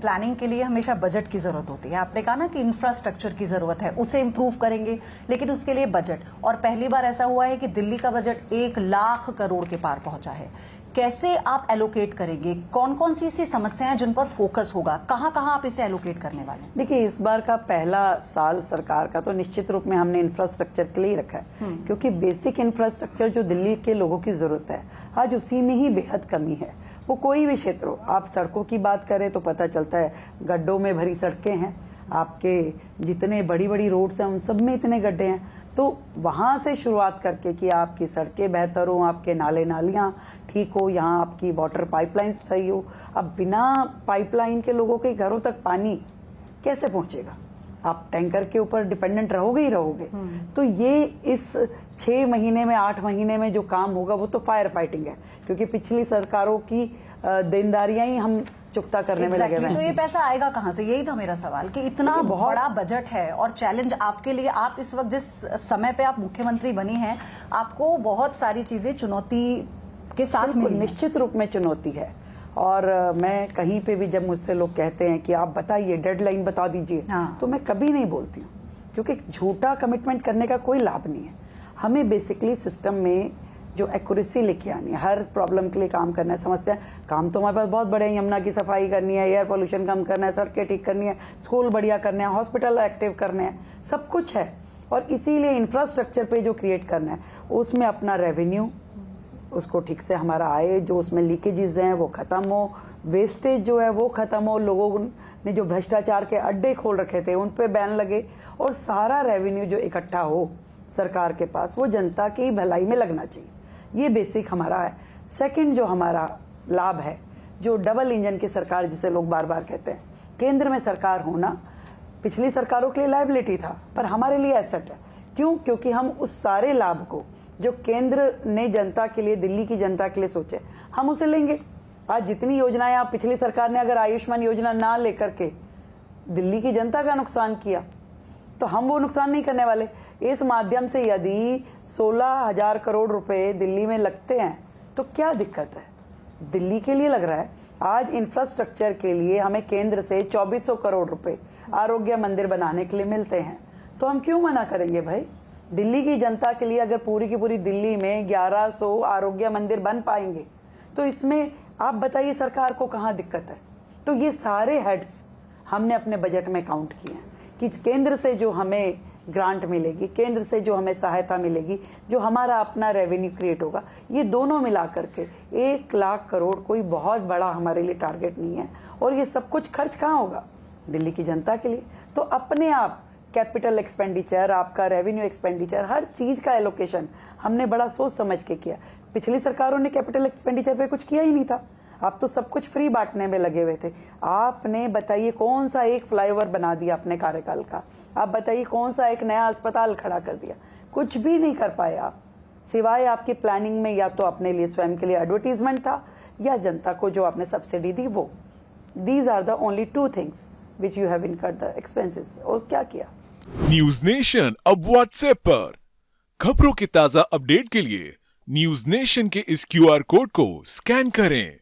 Planning के लिए हमेशा बजट की जरूरत होती है। आपने कहा ना कि इंफ्रास्ट्रक्चर की जरूरत है, उसे इंप्रूव करेंगे, लेकिन उसके लिए बजट, और पहली बार ऐसा हुआ है कि दिल्ली का बजट 1 लाख करोड़ के पार पहुंचा है। कैसे आप एलोकेट करेंगे? कौन कौन सी ऐसी समस्याएं हैं जिन पर फोकस होगा? कहां कहां आप इसे एलोकेट करने वाले हैं? देखिए, इस बार का पहला साल सरकार का तो निश्चित रूप में हमने इंफ्रास्ट्रक्चर के लिए रखा है, क्योंकि बेसिक इंफ्रास्ट्रक्चर जो दिल्ली के लोगों की जरूरत है आज उसी में ही बेहद कमी है। वो कोई भी क्षेत्र हो, आप सड़कों की बात करें तो पता चलता है गड्ढों में भरी सड़कें हैं, आपके जितने बड़ी बड़ी रोड्स हैं उन सब में इतने गड्ढे हैं। तो वहां से शुरुआत करके कि आपकी सड़कें बेहतर हो, आपके नाले नालियां ठीक हो, यहाँ आपकी वाटर पाइपलाइंस सही हो। अब बिना पाइपलाइन के लोगों के घरों तक पानी कैसे पहुंचेगा? आप टैंकर के ऊपर डिपेंडेंट रहोगे ही रहोगे। तो ये इस 6 महीने में 8 महीने में जो काम होगा वो तो फायर फाइटिंग है, क्योंकि पिछली सरकारों की देनदारियां ही हम चुकता करने में लगे हुए हैं। तो ये पैसा आएगा कहां से? यही था मेरा सवाल कि इतना बड़ा बजट है और चैलेंज आपके लिए, आप इस वक्त जिस समय पे आप मुख्यमंत्री बनी हैं, आपको बहुत सारी चीजें चुनौती के साथ मिली। निश्चित रूप में चुनौती है। और मैं कहीं पे भी जब मुझसे लोग कहते हैं कि आप बताइए, डेडलाइन बता दीजिए, तो मैं कभी नहीं बोलती हूँ, क्योंकि झूठा कमिटमेंट करने का कोई लाभ नहीं है। हमें बेसिकली सिस्टम में जो एक्यूरेसी लेके आनी है, हर प्रॉब्लम के लिए काम करना है। समस्या काम तो हमारे पास बहुत बड़े हैं, यमुना की सफाई करनी है, एयर पोल्यूशन कम करना है, सड़कें ठीक करनी है, स्कूल बढ़िया करने हैं, हॉस्पिटल एक्टिव करने हैं, सब कुछ है। और इसीलिए इंफ्रास्ट्रक्चर पे जो क्रिएट करना है उसमें अपना रेवेन्यू, उसको ठीक से हमारा आए, जो उसमें लीकेजेस हैं वो खत्म हो, वेस्टेज जो है वो खत्म हो, लोगों ने जो भ्रष्टाचार के अड्डे खोल रखे थे उन पे बैन लगे, और सारा रेवेन्यू जो इकट्ठा हो सरकार के पास वो जनता की भलाई में लगना चाहिए। ये बेसिक हमारा है। सेकंड जो हमारा लाभ है, जो डबल इंजन की सरकार जिसे लोग बार बार कहते हैं, केंद्र में सरकार होना पिछली सरकारों के लिए लायबिलिटी था, पर हमारे लिए एसेट है। क्यों? क्योंकि हम उस सारे लाभ को जो केंद्र ने जनता के लिए, दिल्ली की जनता के लिए सोचे, हम उसे लेंगे। आज जितनी योजनाएं आप पिछली सरकार ने अगर आयुष्मान योजना ना लेकर के दिल्ली की जनता का नुकसान किया, तो हम वो नुकसान नहीं करने वाले। इस माध्यम से यदि 16,000 करोड़ रुपए दिल्ली में लगते हैं तो क्या दिक्कत है? दिल्ली के लिए लग रहा है। आज इंफ्रास्ट्रक्चर के लिए हमें केंद्र से 2400 करोड़ रुपए आरोग्य मंदिर बनाने के लिए मिलते हैं, तो हम क्यों मना करेंगे भाई? दिल्ली की जनता के लिए अगर पूरी की पूरी दिल्ली में 1100 आरोग्य मंदिर बन पाएंगे तो इसमें आप बताइए सरकार को कहां दिक्कत है? तो ये सारे हेड्स हमने अपने बजट में काउंट किए हैं कि केंद्र से जो हमें ग्रांट मिलेगी, केंद्र से जो हमें सहायता मिलेगी, जो हमारा अपना रेवेन्यू क्रिएट होगा, ये दोनों मिला करके 1 लाख करोड़ कोई बहुत बड़ा हमारे लिए टारगेट नहीं है। और ये सब कुछ खर्च कहाँ होगा? दिल्ली की जनता के लिए। तो अपने आप कैपिटल एक्सपेंडिचर, आपका रेवेन्यू एक्सपेंडिचर, हर चीज का एलोकेशन हमने बड़ा सोच समझ के किया। पिछली सरकारों ने कैपिटल एक्सपेंडिचर पे कुछ किया ही नहीं था। आप तो सब कुछ फ्री बांटने में लगे हुए थे। आपने बताइए कौन सा एक फ्लाईओवर बना दिया अपने कार्यकाल का? आप बताइए कौन सा एक नया अस्पताल खड़ा कर दिया? कुछ भी नहीं कर पाए आप, सिवाय आपकी प्लानिंग में या तो अपने लिए स्वयं के लिए एडवर्टीजमेंट था, या जनता को जो आपने सब्सिडी दी वो। These are the only 2 things which you have incurred the expenses. और क्या किया? न्यूज नेशन अब व्हाट्सएप पर खबरों के ताजा अपडेट के लिए न्यूज नेशन के इस QR कोड को स्कैन करें।